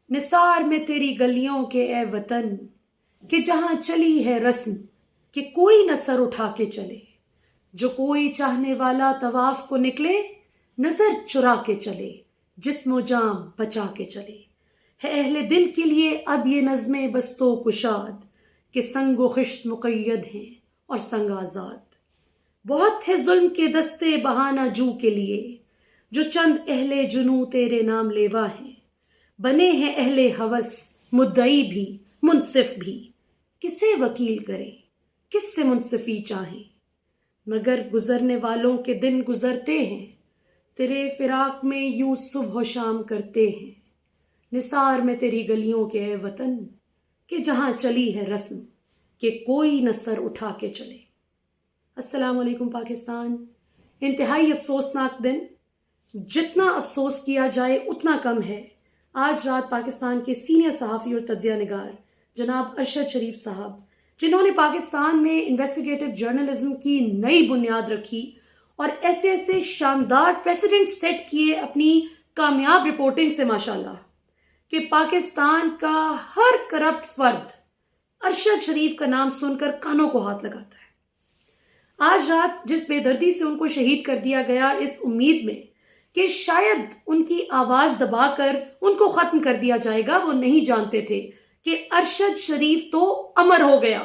निसार में तेरी गलियों के ए वतन कि जहां चली है रस्म कि कोई न सर उठा के चले। जो कोई चाहने वाला तवाफ को निकले, नजर चुरा के चले, जिस्मो जाम बचा के चले। है अहले दिल के लिए अब ये नज़्मे बस्तो कुशाद कि संगो खिश्त मुक़य्यद हैं और संग आज़ाद। बहुत है जुल्म के दस्ते बहाना जू के लिए, जो चंद अहले जुनू तेरे नाम लेवा हैं। बने हैं अहले हवस मुद्दई भी मुनसिफ भी, किसे वकील करें किससे मुनसिफी चाहें। मगर गुजरने वालों के दिन गुजरते हैं, तेरे फिराक में यूं सुबह शाम करते हैं। निसार में तेरी गलियों के ए वतन कि जहां चली है रस्म कि कोई न सर उठा के चले। अस्सलाम वालेकुम पाकिस्तान। इंतहाई अफसोसनाक दिन, जितना अफसोस किया जाए उतना कम है। आज रात पाकिस्तान के सीनियर सहाफ़ी और तज्ज़िया निगार जनाब अरशद शरीफ साहब, जिन्होंने पाकिस्तान में इन्वेस्टिगेटिव जर्नलिज्म की नई बुनियाद रखी और ऐसे ऐसे शानदार प्रेसिडेंट सेट किए अपनी कामयाब रिपोर्टिंग से माशाल्लाह, कि पाकिस्तान का हर करप्ट फर्द अरशद शरीफ का नाम सुनकर कानों को हाथ लगाता है। आज रात जिस बेदर्दी से उनको शहीद कर दिया गया, इस उम्मीद में कि शायद उनकी आवाज दबाकर उनको खत्म कर दिया जाएगा, वो नहीं जानते थे कि अरशद शरीफ तो अमर हो गया।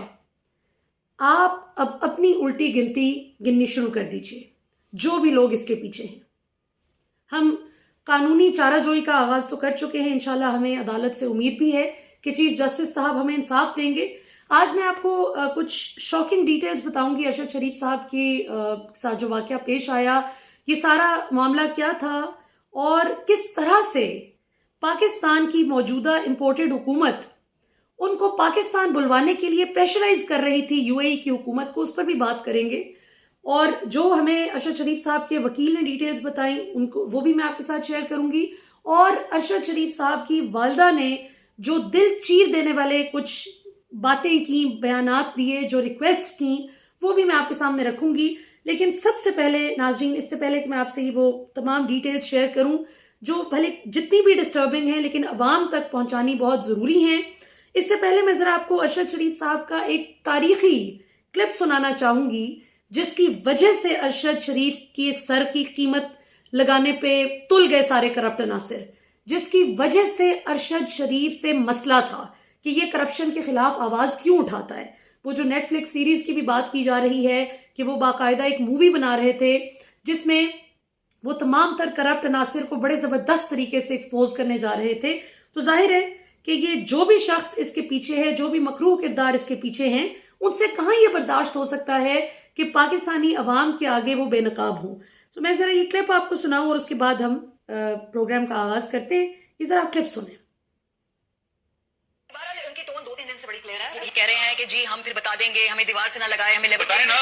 आप अब अपनी उल्टी गिनती गिननी शुरू कर दीजिए, जो भी लोग इसके पीछे हैं। हम कानूनी चाराजोई का आगाज तो कर चुके हैं। इंशाल्लाह हमें अदालत से उम्मीद भी है कि चीफ जस्टिस साहब हमें इंसाफ देंगे। आज मैं आपको कुछ शॉकिंग डिटेल्स बताऊंगी अरशद शरीफ साहब के साथ जो वाकया पेश आया, ये सारा मामला क्या था और किस तरह से पाकिस्तान की मौजूदा इंपोर्टेड हुकूमत उनको पाकिस्तान बुलवाने के लिए प्रेशराइज कर रही थी यूएई की हुकूमत को, उस पर भी बात करेंगे। और जो हमें अरशद शरीफ साहब के वकील ने डिटेल्स बताई, उनको वो भी मैं आपके साथ शेयर करूंगी। और अरशद शरीफ साहब की वालदा ने जो दिल चीर देने वाले कुछ बातें की, बयानात दिए, जो रिक्वेस्ट की, वो भी मैं आपके सामने रखूंगी। लेकिन सबसे पहले नाजरीन, इससे पहले कि मैं आपसे ही वो तमाम डिटेल्स शेयर करूं जो भले जितनी भी डिस्टर्बिंग है लेकिन अवाम तक पहुंचानी बहुत जरूरी है, इससे पहले मैं जरा आपको अरशद शरीफ साहब का एक तारीखी क्लिप सुनाना चाहूंगी, जिसकी वजह से अरशद शरीफ के सर की कीमत लगाने पे तुल गए सारे करप्ट अनासिर, जिसकी वजह से अरशद शरीफ से मसला था कि ये करप्शन के खिलाफ आवाज क्यों उठाता है। वो जो नेटफ्लिक्स सीरीज की भी बात की जा रही है कि वो बाकायदा एक मूवी बना रहे थे जिसमें वो तमाम तर करप्ट अनासिर को बड़े जबरदस्त तरीके से एक्सपोज करने जा रहे थे। तो जाहिर है कि ये जो भी शख्स इसके पीछे है, जो भी मकरूह किरदार इसके पीछे हैं, उनसे कहां ये बर्दाश्त हो सकता है कि पाकिस्तानी अवाम के आगे वो बेनकाब हो। तो मैं जरा ये क्लिप आपको सुनाऊं और उसके बाद हम प्रोग्राम का आगाज करते हैं। ये जरा क्लिप सुने। से बड़ी क्लियर है। ये कह रहे हैं कि जी हम फिर बता देंगे, हमें दीवार से ना लगाए, हमें बताएं ना,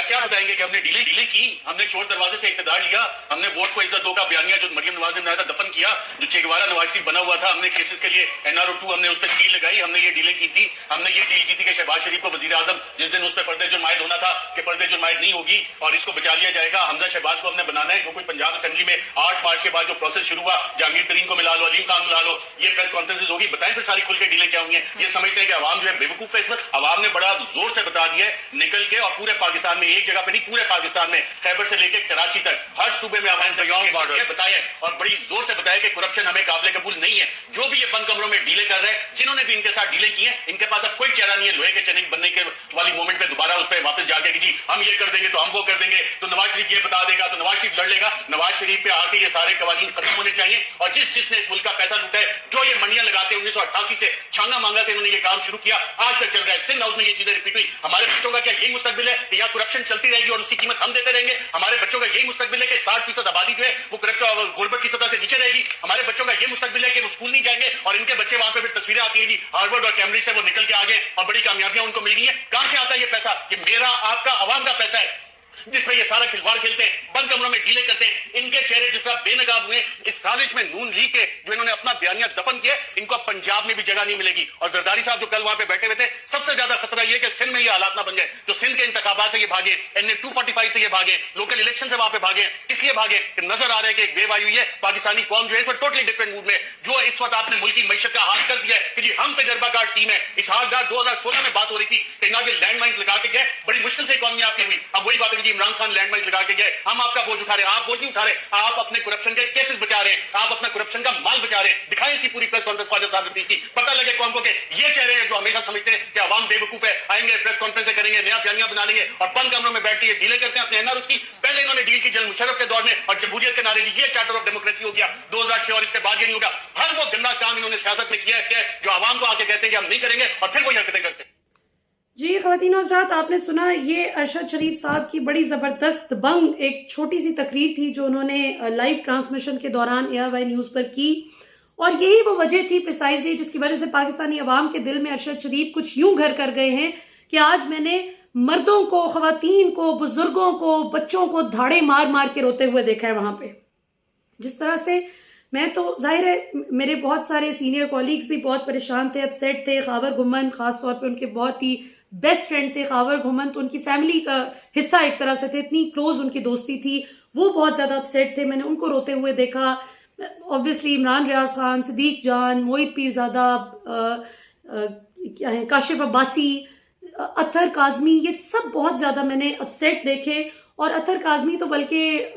क्या बताएंगे कि हमने डीले की, हमने चोर दरवाजे से इक़्तिदार लिया, हमने वोट को इज्जत दो का बयानिया जो मरियम नवाज ने बनाया था दफन किया, जो चे गुवेरा नवाज शरीफ बना हुआ था, हमने केसेस के लिए NRO 2 हमने उस पर सील लगाई, हमने ये डीलिंग की थी। हमने ये डील की थी कि शहबाज शरीफ को वजीर आजम जिस दिन उस पर पर्दे जुर्मायद होना था कि पर्दे जुर्मायद नहीं होगी और इसको बचा लिया जाएगा। हमजा शहबाज को हमने बनाना है। कोई पंजाब असेंबली में 8 मार्च के बाद जो प्रोसेस शुरू हुआ, जहांगीर तरीन को मिला लो, अलीम खान मिला लो, ये प्रेस कॉन्फ्रेंसेज होगी, बताएं फिर सारी खुल के डीलें क्या हुई है। ये समझते हैं कि आवाम जो है बेवकूफ है। अवाम ने बड़ा जोर से बता दिया है निकल के, और पूरे पाकिस्तान में, एक जगह पे नहीं पूरे पाकिस्तान में, खैबर से लेकर कराची तक हर सूबे में आवाम ने बताया और बड़ी जोर से बताया कि करप्शन हमें काबिल कबूल नहीं है। जो भी ये बंद कमरों में डीले कर रहे हैं, जिन्होंने भी इनके साथ डीले की है, इनके पास अब कोई चेहरा नहीं है लोहे के चने बनने के वाली मोमेंट पे दोबारा उस पर वापस जाके कि जी हम ये कर देंगे तो हम वो कर देंगे, तो नवाज शरीफ ये बता देगा तो नवाज शरीफ लड़ लेगा। नवाज शरीफ पे आके ये सारे कवानीन खत्म होने चाहिए। और जिसने इस मुल्क का पैसा लूटा है, जो ये मंडियां लगाते 1988 से छांगा मांगा से इन्होंने ये काम शुरू किया, आज तक चल रहा है। सिंध हाउस में ये चीजें रिपीट हुई। हमारे बच्चों का क्या यही मुस्तकबिल है कि यहाँ करप्शन चलती रहेगी और उसकी कीमत हम देते रहेंगे? हमारे बच्चों का यही मुस्तकबिल है कि 60% आबादी जो है वो करप्शन और गुर्बत की सतह से नीचे रहेगी? हमारे बच्चों का यही मुस्तकबिल है कि वो स्कूल नहीं जाएंगे और इनके बच्चे वहां पे फिर तस्वीरें आती है जी हार्वर्ड और कैम्ब्रिज से वो निकल के आ गए और बड़ी कामयाबियां उनको मिल गई है? कहां से आता है ये पैसा? कि मेरा आपका आवाम का पैसा है। जिसमें ये सारा खिलवाड़ खेलते हैं, बंद कमरों में डीले करते हैं, इनके चेहरे जिस तरह बेनकाब हुए इस साजिश में नून लीग के जो इन्होंने अपना बयानिया दफन किया, इनको अब पंजाब में भी जगह नहीं मिलेगी। और जरदारी साहब जो कल वहां पे बैठे हुए थे, सबसे ज्यादा खतरा यह कि सिंध में ये हालात ना बन जाए जो सिंध के इंतखाबात से ये भागे, NA 245 से ये भागे, लोकल इलेक्शन से वहां पे भागे। इसलिए भागे कि नजर आ रहा है कि एक वेव आई हुई है, पाकिस्तानी कौम जो है इस वक्त टोटली डिफरेंट मूड में, जो इस वक्त आपने मुल्क की मैशत का हाल कर दिया है कि जी हम तजर्बाकार टीम है। इस हालदार 2016 में बात हो रही थी कि ना के लैंड माइन्स लगा के गए, बड़ी मुश्किल से इकॉनमी आपकी हुई। अब वही बात है कि इमरान खान लैंड माइन्स लगा के गए, हम आपका बोझ उठा रहे हैं, आप बोझ नहीं उठा रहे, आप अपने करप्शन के केसेस बचा रहे हैं, आप अपना करप्शन का माल बचा रहे हैं। दिखाएं इसकी पूरी प्रेस कॉन्फ्रेंस ख्वाजा साहब की, पता लगे कौम को कि ये चेहरे हैं जो हमेशा समझते हैं कि अवाम बेवकूफ है, आएंगे प्रेस कॉन्फ्रेंस करेंगे, नया बयानिया बना लेंगे और बंद कमरों में बैठ के डीले करते हैं अपने NRUs की। पहले इन्होंने डील की जनरल मुशर्रफ के दौर में और जमहूरियत के नारे दी, ये चार्टर ऑफ डेमोक्रेसी हो गया 2006 और इसके बाद ये नहीं होगा। हर वो गंदा काम इन्होंने सियासत में किया है जो आवाम को आके कहते हैं कि हम नहीं करेंगे और फिर वही हरकतें करते हैं। जी ख़वातीन और हज़रात, आपने सुना ये अरशद शरीफ साहब की बड़ी ज़बरदस्त बंग एक छोटी सी तकरीर थी जो उन्होंने लाइव ट्रांसमिशन के दौरान ARY न्यूज़ पर की, और यही वो वजह थी प्रिसाइजली जिसकी वजह से पाकिस्तानी अवाम के दिल में अरशद शरीफ कुछ यूं घर कर गए हैं कि आज मैंने मर्दों को, ख़वातीन को, बुजुर्गों को, बच्चों को धाड़े मार मार के रोते हुए देखा है वहां पे। जिस तरह से मैं तो जाहिर है मेरे बहुत सारे सीनियर कॉलीग्स भी बहुत परेशान थे, अपसेट थे। खावर घुमन खासतौर पे उनके बहुत ही बेस्ट फ्रेंड थे खावर घुमन, तो उनकी फैमिली का हिस्सा एक तरह से थे, इतनी क्लोज उनकी दोस्ती थी, वो बहुत ज्यादा अपसेट थे। मैंने उनको रोते हुए देखा। ऑब्वियसली इमरान रियाज खान, सदीक जान, मोहित पीरजादा, क्या है, काशिफ अब्बासी, अतर काजमी, ये सब बहुत ज्यादा मैंने अपसेट देखे। और अतर काजमी तो बल्कि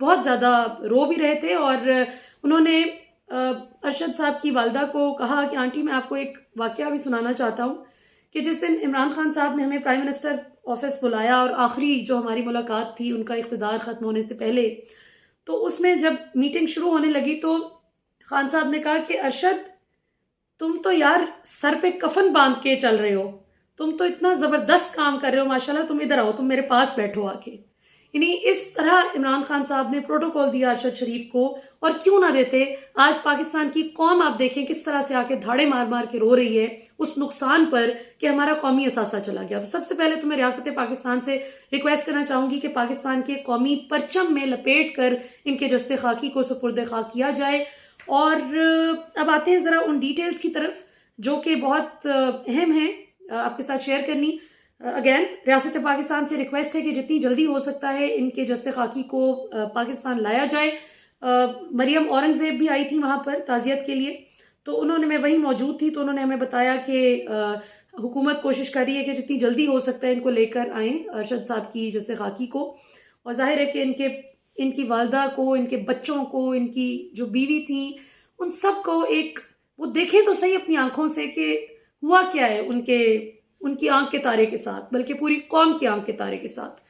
बहुत ज्यादा रो भी रहे थे, और उन्होंने अरशद साहब की वालदा को कहा कि आंटी मैं आपको एक वाकया भी सुनाना चाहता हूँ कि जिस दिन इमरान खान साहब ने हमें प्राइम मिनिस्टर ऑफिस बुलाया और आखिरी जो हमारी मुलाकात थी उनका इख्तिदार ख़त्म होने से पहले, तो उसमें जब मीटिंग शुरू होने लगी तो खान साहब ने कहा कि अरशद तुम तो यार सर पे कफन बांध के चल रहे हो, तुम तो इतना ज़बरदस्त काम कर रहे हो, माशाल्लाह, तुम इधर आओ, तुम मेरे पास बैठो आके। यानी इस तरह इमरान खान साहब ने प्रोटोकॉल दिया अरशद शरीफ को, और क्यों ना देते। आज पाकिस्तान की कौम आप देखें किस तरह से आके धाड़े मार मार के रो रही है उस नुकसान पर कि हमारा कौमी असासा चला गया। तो सबसे पहले तो मैं रियासत पाकिस्तान से रिक्वेस्ट करना चाहूंगी कि पाकिस्तान के कौमी परचम में लपेट कर इनके जस्ते खाकी को सुपुर्द खाक किया जाए। और अब आते हैं जरा उन डिटेल्स की तरफ जो कि बहुत अहम है आपके साथ शेयर करनी। अगेन रियासत पाकिस्तान से रिक्वेस्ट है कि जितनी जल्दी हो सकता है इनके जस्ते खाकी को पाकिस्तान लाया जाए। मरियम औरंगजेब भी आई थी वहां पर ताजियत के लिए, तो उन्होंने, मैं वहीं मौजूद थी, तो उन्होंने हमें बताया कि हुकूमत कोशिश कर रही है कि जितनी जल्दी हो सकता है इनको लेकर आए अरशद साहब की जस्ते खाकी को। और जाहिर है कि इनकी वालदा को, इनके बच्चों को, इनकी जो बीवी थी, उन सब को एक वो देखें तो सही अपनी आंखों से कि हुआ क्या है उनकी आंख के तारे के साथ, बल्कि पूरी कौम की आंख के तारे के साथ।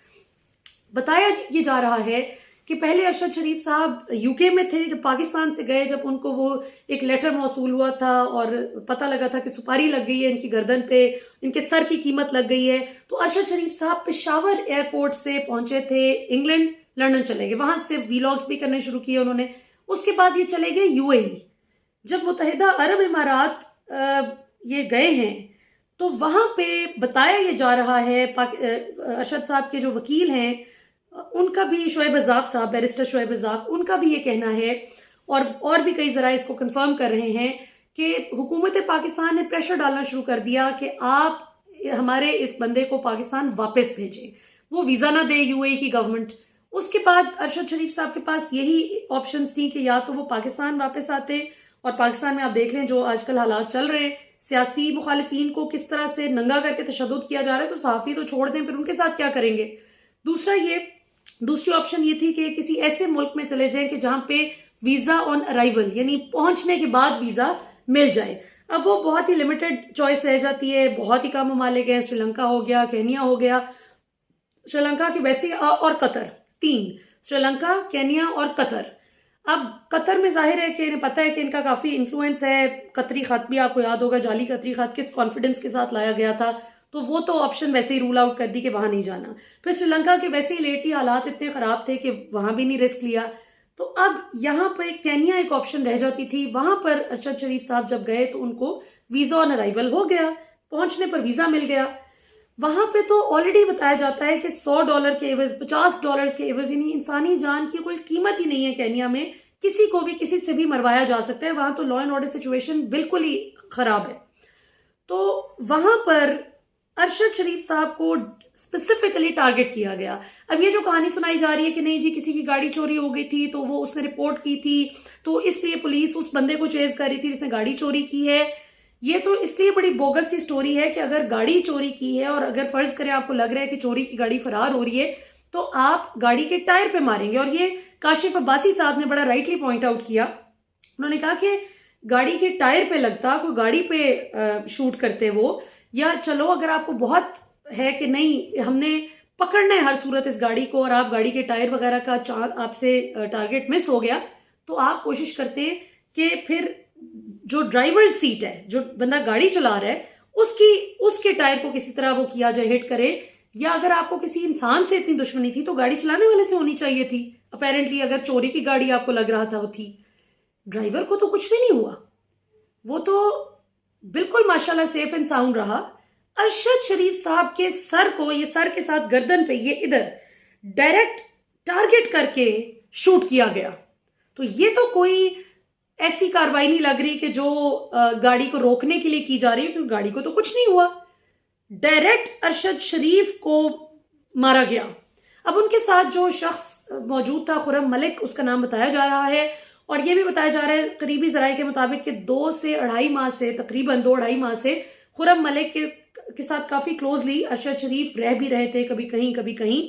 बताया ये जा रहा है कि पहले अरशद शरीफ साहब यूके में थे, जब पाकिस्तान से गए, जब उनको वो एक लेटर मौसूल हुआ था और पता लगा था कि सुपारी लग गई है इनकी गर्दन पे, इनके सर की कीमत लग गई है, तो अरशद शरीफ साहब पेशावर एयरपोर्ट से पहुंचे थे इंग्लैंड, लंदन चले गए, वहां से वीलॉग्स भी करने शुरू किए उन्होंने। उसके बाद ये चले गए UAE। जब मुत्तहिदा अरब इमारात ये गए हैं तो वहां पे बताया ये जा रहा है, अरशद साहब के जो वकील हैं उनका भी, शोएब रज़ाक साहब, बैरिस्टर शोएब रज़ाक, उनका भी ये कहना है, और भी कई जरा इसको कंफर्म कर रहे हैं कि हुकूमत पाकिस्तान ने प्रेशर डालना शुरू कर दिया कि आप हमारे इस बंदे को पाकिस्तान वापस भेजें, वो वीज़ा ना दे UAE की गवर्नमेंट। उसके बाद अरशद शरीफ साहब के पास यही ऑप्शंस थी कि या तो वो पाकिस्तान वापस आते, और पाकिस्तान में आप देख लें जो आजकल हालात चल रहे हैं, सियासी मुखालिफिन को किस तरह से नंगा करके तशद्दुद किया जा रहा है, तो सहाफ़ी तो छोड़ दें, फिर उनके साथ क्या करेंगे। दूसरी ऑप्शन ये थी कि किसी ऐसे मुल्क में चले जाएं कि जहां पे वीजा ऑन अराइवल, यानी पहुंचने के बाद वीजा मिल जाए। अब वो बहुत ही लिमिटेड चॉइस रह जाती है, बहुत ही कम ममालिक हैं, श्रीलंका हो गया, केनिया हो गया, श्रीलंका की वैसे, और कतर, 3, श्रीलंका, केनिया और कतर। अब कतर में जाहिर है कि इन्हें पता है कि इनका काफी इन्फ्लुएंस है, कतरी खत भी आपको याद होगा, जाली कतरी खत किस कॉन्फिडेंस के साथ लाया गया था, तो वो तो ऑप्शन वैसे ही रूल आउट कर दी कि वहां नहीं जाना। फिर श्रीलंका के वैसे ही लेटी हालात इतने खराब थे कि वहां भी नहीं रिस्क लिया, तो अब यहाँ पर केनिया एक ऑप्शन रह जाती थी। वहां पर अरशद शरीफ साहब जब गए तो उनको वीजा ऑन अराइवल हो गया, पहुंचने पर वीजा मिल गया। वहां पे तो ऑलरेडी बताया जाता है कि $100 के एवज, $50 के एवज, यानी इंसानी जान की कोई कीमत ही नहीं है केन्या में। किसी को भी किसी से भी मरवाया जा सकता है। वहां तो लॉ एंड ऑर्डर सिचुएशन बिल्कुल ही खराब है। तो वहां पर अरशद शरीफ साहब को स्पेसिफिकली टारगेट किया गया। अब ये जो कहानी सुनाई जा रही है कि नहीं जी किसी की गाड़ी चोरी हो गई थी तो वो उसने रिपोर्ट की थी तो इसलिए पुलिस उस बंदे को चेज कर रही थी जिसने गाड़ी चोरी की है, ये तो इसलिए बड़ी बोगस सी स्टोरी है कि अगर गाड़ी चोरी की है और अगर फर्ज करें आपको लग रहा है कि चोरी की गाड़ी फरार हो रही है तो आप गाड़ी के टायर पे मारेंगे। और ये काशिफ अब्बासी साहब ने बड़ा राइटली पॉइंट आउट किया। उन्होंने कहा कि गाड़ी के टायर पे लगता, कोई गाड़ी पे शूट करते वो, या चलो अगर आपको बहुत है कि नहीं हमने पकड़ना है हर सूरत इस गाड़ी को और आप गाड़ी के टायर वगैरह का आपसे टारगेट मिस हो गया तो आप कोशिश करते कि फिर जो ड्राइवर सीट है, जो बंदा गाड़ी चला रहा है, उसके टायर को किसी तरह वो किया जाए, हिट करे। या अगर आपको किसी इंसान से इतनी दुश्मनी थी तो गाड़ी चलाने वाले से होनी चाहिए थी। अपेरेंटली अगर चोरी की गाड़ी आपको लग रहा था वो थी, ड्राइवर को तो कुछ भी नहीं हुआ, वो तो बिल्कुल माशाल्लाह सेफ एंड साउंड रहा। अरशद शरीफ साहब के सर को, ये सर के साथ गर्दन पे, ये इधर डायरेक्ट टारगेट करके शूट किया गया। तो ये तो कोई ऐसी कार्रवाई नहीं लग रही कि जो गाड़ी को रोकने के लिए की जा रही है, क्योंकि गाड़ी को तो कुछ नहीं हुआ, डायरेक्ट अरशद शरीफ को मारा गया। अब उनके साथ जो शख्स मौजूद था, खुर्रम मलिक उसका नाम बताया जा रहा है, और यह भी बताया जा रहा है करीबी जराये के मुताबिक कि 2 से 2.5 माह से, तकरीबन 2-2.5 माह से खुर्रम मलिक के साथ काफी क्लोजली अरशद शरीफ रह भी रहे थे, कभी कहीं कभी कहीं,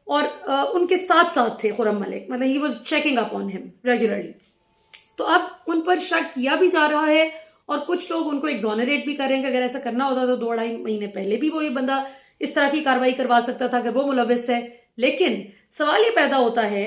और उनके साथ साथ थे खुर्रम मलिक, मतलब he was checking up on him regularly. तो अब उन पर शक किया भी जा रहा है और कुछ लोग उनको एग्जोनरेट भी कर रहे हैं कि अगर ऐसा करना होता तो 2-2.5 महीने पहले भी वो ये बंदा इस तरह की कार्रवाई करवा सकता था अगर वो मुलविस है। लेकिन सवाल ये पैदा होता है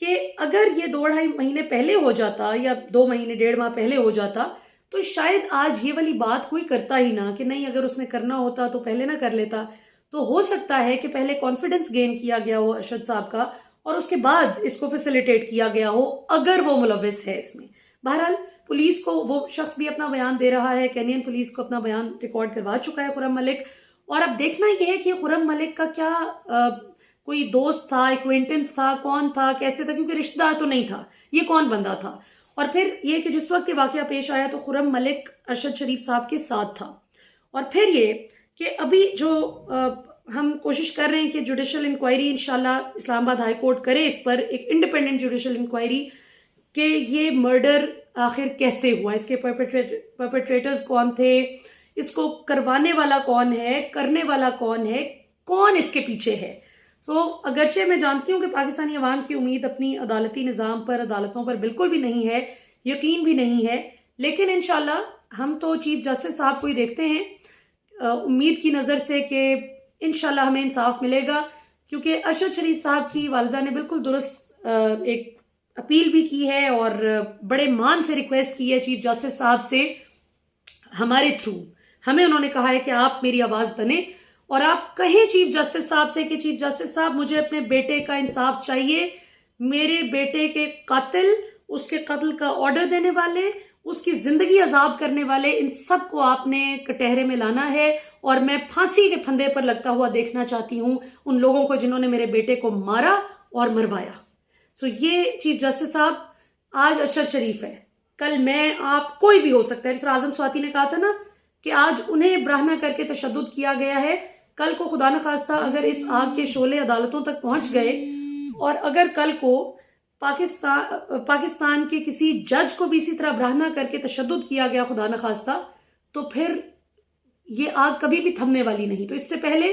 कि अगर ये 2-2.5 महीने पहले हो जाता या 2 महीने 1.5 माह पहले हो जाता तो शायद आज ये वाली बात कोई करता ही ना कि नहीं, अगर उसने करना होता तो पहले ना कर लेता। तो हो सकता है कि पहले कॉन्फिडेंस गेन किया गया हो अरशद साहब का और उसके बाद इसको फैसिलिटेट किया गया हो अगर वो मुलविस है इसमें। बहरहाल पुलिस को, वो शख्स भी अपना बयान दे रहा है, केनियन पुलिस को अपना बयान रिकॉर्ड करवा चुका है खुर्रम मलिक। और अब देखना यह है कि खुर्रम मलिक का क्या कोई दोस्त था, एक्वेंटेंस था, कौन था, कैसे था, क्योंकि रिश्तेदार तो नहीं था, ये कौन बंदा था। और फिर ये कि जिस वक्त ये वाकया पेश आया तो खुर्रम मलिक अरशद शरीफ साहब के साथ था। और फिर ये कि अभी जो हम कोशिश कर रहे हैं कि जुडिशल इंक्वायरी इंशाल्लाह इस्लामाबाद हाई कोर्ट करे इस पर, एक इंडिपेंडेंट जुडिशल इंक्वायरी कि ये मर्डर आखिर कैसे हुआ, इसके परपेट्रेटर्स कौन थे, इसको करवाने वाला कौन है, करने वाला कौन है, कौन इसके पीछे है। तो अगरचे मैं जानती हूं कि पाकिस्तानी अवाम की उम्मीद अपनी अदालती निज़ाम पर, अदालतों पर बिल्कुल भी नहीं है, यकीन भी नहीं है, लेकिन इंशाल्लाह हम तो चीफ जस्टिस साहब को ही देखते हैं उम्मीद की नज़र से कि इंशाल्लाह हमें इंसाफ मिलेगा। क्योंकि अरशद शरीफ साहब की वालिदा ने बिल्कुल दुरुस्त एक अपील भी की है और बड़े मान से रिक्वेस्ट की है चीफ जस्टिस साहब से, हमारे थ्रू हमें उन्होंने कहा है कि आप मेरी आवाज बने और आप कहें चीफ जस्टिस साहब से कि चीफ जस्टिस साहब मुझे अपने बेटे का इंसाफ चाहिए, मेरे बेटे के कातिल, उसके कत्ल का ऑर्डर देने वाले, उसकी जिंदगी अजाब करने वाले, इन सबको आपने कटहरे में लाना है और मैं फांसी के फंदे पर लगता हुआ देखना चाहती हूं उन लोगों को जिन्होंने मेरे बेटे को मारा और मरवाया। सो ये चीफ जस्टिस साहब, आज अरशद शरीफ है, कल मैं, आप, कोई भी हो सकता है। जिस आजम स्वाति ने कहा था ना कि आज उन्हें बराहना करके तशद्दुद किया गया है, कल को खुदा न खास्ता अगर इस आग के शोले अदालतों तक पहुंच गए और अगर कल को पाकिस्तान के किसी जज को भी इसी तरह बराहना करके तशद्दुद किया गया खुदा न खास्ता, तो फिर ये आग कभी भी थमने वाली नहीं। तो इससे पहले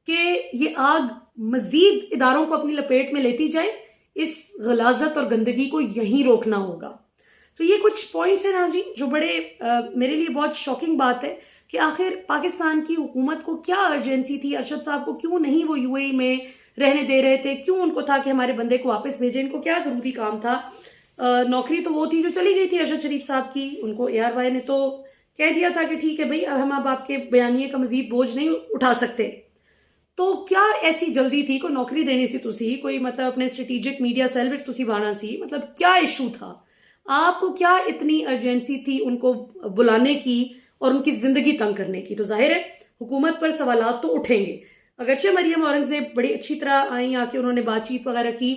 कि ये आग मजीद इदारों को अपनी लपेट में लेती जाए, इस गलाजत और गंदगी को यहीं रोकना होगा। तो ये कुछ पॉइंट्स हैं नाज़रीन जो बड़े मेरे लिए बहुत शॉकिंग बात है कि आखिर पाकिस्तान की हुकूमत को क्या अर्जेंसी थी, अरशद साहब को क्यों नहीं वो यूएई में रहने दे रहे थे, क्यों उनको था कि हमारे बंदे को वापस भेजें, इनको क्या जरूरी काम था। नौकरी तो वो थी जो चली गई थी अरशद शरीफ साहब की, उनको ARY ने तो कह दिया था कि ठीक है भाई अब हम अब आपके बयानिए का मजीद बोझ नहीं उठा सकते। तो क्या ऐसी जल्दी थी कोई नौकरी देने से, तुसी कोई मतलब अपने स्ट्रेटेजिक मीडिया सेल विच तुसी बाना सी, मतलब क्या इशू था, आपको क्या इतनी अर्जेंसी थी उनको बुलाने की और उनकी जिंदगी तंग करने की। तो जाहिर है हुकूमत पर सवालात तो उठेंगे। अगरचे मरियम औरंगजेब बड़ी अच्छी तरह आई, आके उन्होंने बातचीत वगैरह की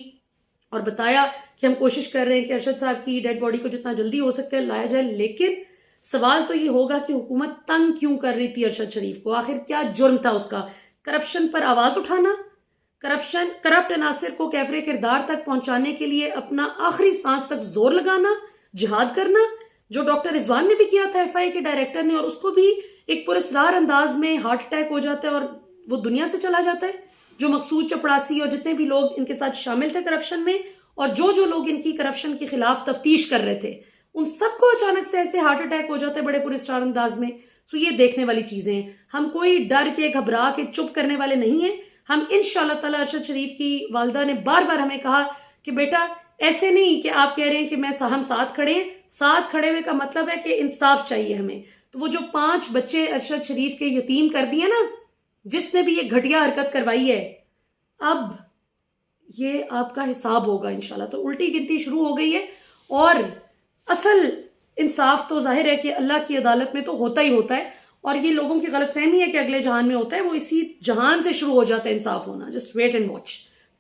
और बताया कि हम कोशिश कर रहे हैं कि अरशद साहब की डेड बॉडी को जितना जल्दी हो सकता है लाया जाए, लेकिन सवाल तो ये होगा कि हुकूमत तंग क्यों कर रही थी अरशद शरीफ को, आखिर क्या जुर्म था उसका? करप्शन पर आवाज उठाना, करप्ट अनासिर को कैफरे किरदार तक पहुंचाने के लिए अपना आखिरी सांस तक जोर लगाना, जिहाद करना, जो डॉक्टर रिजवान ने भी किया था एफआईए के डायरेक्टर ने, और उसको भी एक पुरस्कार अंदाज में हार्ट अटैक हो जाता है और वो दुनिया से चला जाता है। जो मकसूद चपड़ासी और जितने भी लोग इनके साथ शामिल थे करप्शन में, और जो लोग इनकी करप्शन के खिलाफ तफ्तीश कर रहे थे, उन सबको अचानक से ऐसे हार्ट अटैक हो जाते हैं बड़े पुरस्कार अंदाज में। सो ये देखने वाली चीजें हैं। हम कोई डर के घबरा के चुप करने वाले नहीं हैं। हम इंशाअल्लाह ताला, अरशद शरीफ की वालदा ने बार बार हमें कहा कि बेटा ऐसे नहीं कि आप कह रहे हैं कि हम साथ खड़े हैं, साथ खड़े हुए का मतलब है कि इंसाफ चाहिए हमें। तो वो जो 5 बच्चे अरशद शरीफ के यतीम कर दिए ना, जिसने भी ये घटिया हरकत करवाई है, अब ये आपका हिसाब होगा इंशाल्लाह। तो उल्टी गिनती शुरू हो गई है और असल इंसाफ तो जाहिर है कि अल्लाह की अदालत में तो होता ही होता है, और ये लोगों की गलतफहमी है कि अगले जहान में होता है, वो इसी जहान से शुरू हो जाता है इंसाफ होना। Just wait and watch.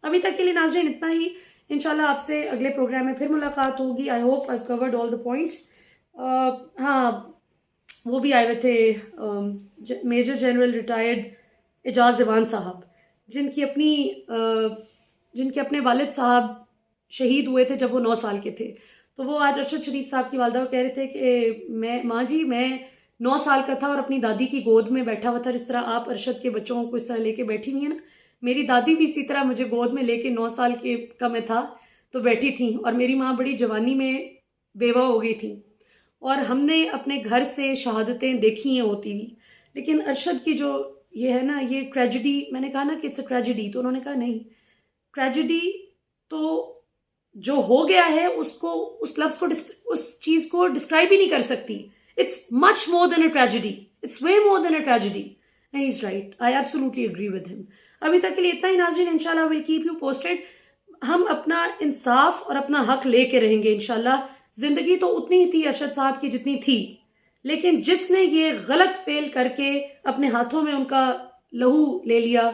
अभी तक के लिए नाज़रीन इतना ही। इंशाल्लाह आपसे अगले प्रोग्राम में फिर मुलाकात होगी। I hope I covered all the points. हाँ, वो भी आए हुए थे major general retired Ejaz Awan साहब, जिनके अपने वालिद साहब शहीद हुए थे जब वो 9 साल के थे। तो वो आज अरशद शरीफ साहब की वालदा को कह रहे थे कि माँ जी मैं 9 साल का था और अपनी दादी की गोद में बैठा हुआ था, जिस तरह आप अरशद के बच्चों को इस तरह लेके बैठी हुई है ना, मेरी दादी भी इसी तरह मुझे गोद में लेके 9 साल का मैं था तो बैठी थी, और मेरी माँ बड़ी जवानी में बेवा हो गई थी, और हमने अपने घर से शहादतें देखी हैं होती हुई। लेकिन अरशद की जो ये है ना, ये ट्रेजिडी, मैंने कहा ना कि इट्स अ ट्रेजिडी, तो उन्होंने कहा नहीं, ट्रेजिडी तो जो हो गया है उसको, उस लफ्ज को, उस चीज को डिस्क्राइब ही नहीं कर सकती। It's much more than a tragedy, it's way more than a tragedy. He is right, I absolutely agree with him. अभी तक के लिए इतना ही नाज़रीन। इंशाल्लाह विल कीप यू पोस्टेड। हम अपना इंसाफ और अपना हक लेके रहेंगे इंशाल्लाह। जिंदगी तो उतनी ही थी अरशद साहब की जितनी थी, लेकिन जिसने ये गलत फेल करके अपने हाथों में उनका लहू ले लिया,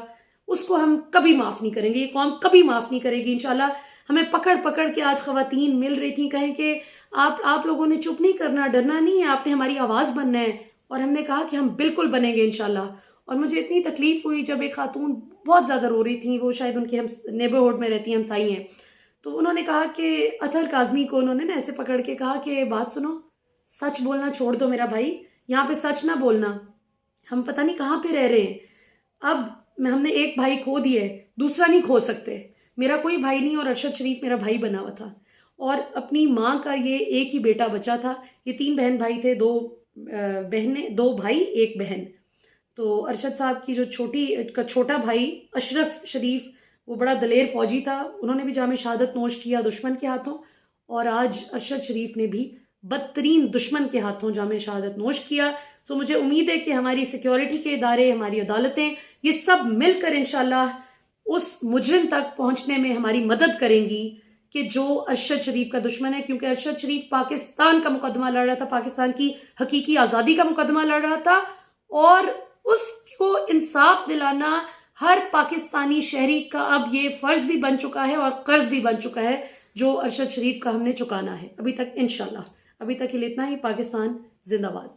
उसको हम कभी माफ नहीं करेंगे, ये कौम कभी माफ नहीं करेगी इंशाल्लाह। हमें पकड़ पकड़ के आज खवातीन मिल रही थी, कहें कि आप लोगों ने चुप नहीं करना, डरना नहीं है, आपने हमारी आवाज बनना है, और हमने कहा कि हम बिल्कुल बनेंगे इंशाल्लाह। और मुझे इतनी तकलीफ हुई जब एक खातून बहुत ज्यादा रो रही थी, वो शायद उनके हम नेबरहुड में रहती हैं, हमसाई हैं, तो उन्होंने कहा कि अतहर काजमी को उन्होंने ना ऐसे पकड़ के कहा कि बात सुनो, सच बोलना छोड़ दो मेरा भाई, यहाँ पे सच ना बोलना, हम पता नहीं कहाँ पे रह रहे हैं। अब हमने एक भाई खो दिया है, दूसरा नहीं खो सकते। मेरा कोई भाई नहीं और अरशद शरीफ मेरा भाई बना हुआ था, और अपनी माँ का ये एक ही बेटा बचा था। ये 3 बहन भाई थे, 2 बहनें, 2 भाई 1 बहन। तो अरशद साहब की जो छोटा भाई अशरफ शरीफ, वो बड़ा दलेर फौजी था, उन्होंने भी जामे शहादत नोश किया दुश्मन के हाथों, और आज अरशद शरीफ ने भी बदतरीन दुश्मन के हाथों जामे शहादत नोश किया। सो मुझे उम्मीद है कि हमारी सिक्योरिटी के इदारे, हमारी अदालतें, ये सब मिलकर इंशाल्लाह उस मुजरिम तक पहुंचने में हमारी मदद करेंगी कि जो अरशद शरीफ का दुश्मन है। क्योंकि अरशद शरीफ पाकिस्तान का मुकदमा लड़ रहा था, पाकिस्तान की हकीकी आज़ादी का मुकदमा लड़ रहा था, और उसको इंसाफ दिलाना हर पाकिस्तानी शहरी का अब ये फर्ज भी बन चुका है और कर्ज भी बन चुका है, जो अरशद शरीफ का हमने चुकाना है। अभी तक इंशाल्लाह। अभी तक के लिए इतना ही। पाकिस्तान जिंदाबाद।